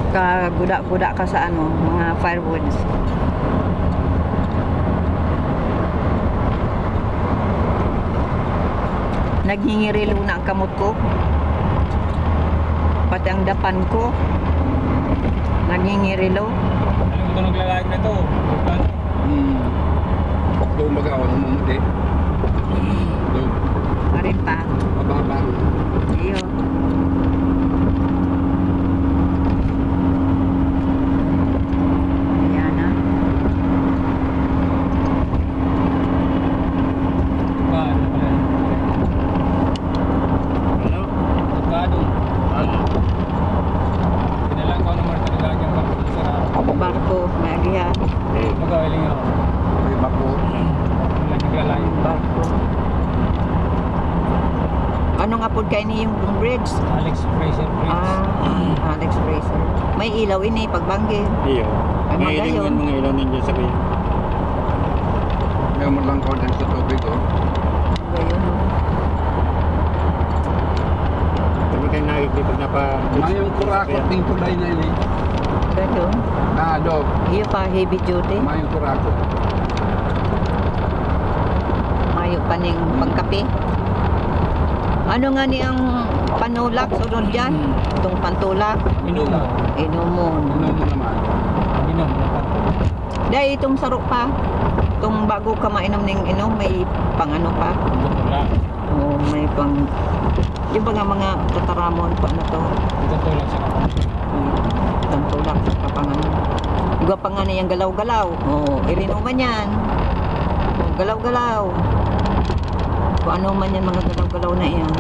Kaguda-guda ka sa ano, mga firewoods. Naghingirilo na ang kamot ko. Pati ang dapan ko. Naghingirilo. Alam ito naglalayag na ito. Doon mag-awan ng mumuti. Doon. Marin pa. Mababa. Iyo. Ayan na. Ano? Tugado. Pinalang ko naman talaga yung Barko, magiya. magawaling ako. May bako. Naglalayag. Barko. Anong apod kayo ni yung bridge? Alex Fraser Bridge. Alex Fraser. May ilaw ini pagbanggi. Iyo. Ay, May iling magayon. mga ilaw ninyo sa kuya. May malangkaw din sa tubig, oh. Gayon. Sabi kayo nakikita na pa. Mayong kurakot ng tulay na ini. Gayon. Dog. Iyo pa heavy duty. Mayong kurakot. Mayo pa ning pangkape. Ano nga ni ang panulak sunod dyan? Itong pantulak. Inumo. Inumon. Ano mo naman? Inom. Dahil itong sarok pa. Itong bago ka mainom ng inom, may pang ano pa. Wala. O may pang... Yung ba nga mga tataramon pa na to? Ito tulad sa kapatid. Itong tulak sa kapanganan. Iba pa nga na yung galaw-galaw. O, irinuman yan. O, galaw-galaw. Kung ano man yan mga galaw-galaw na yan.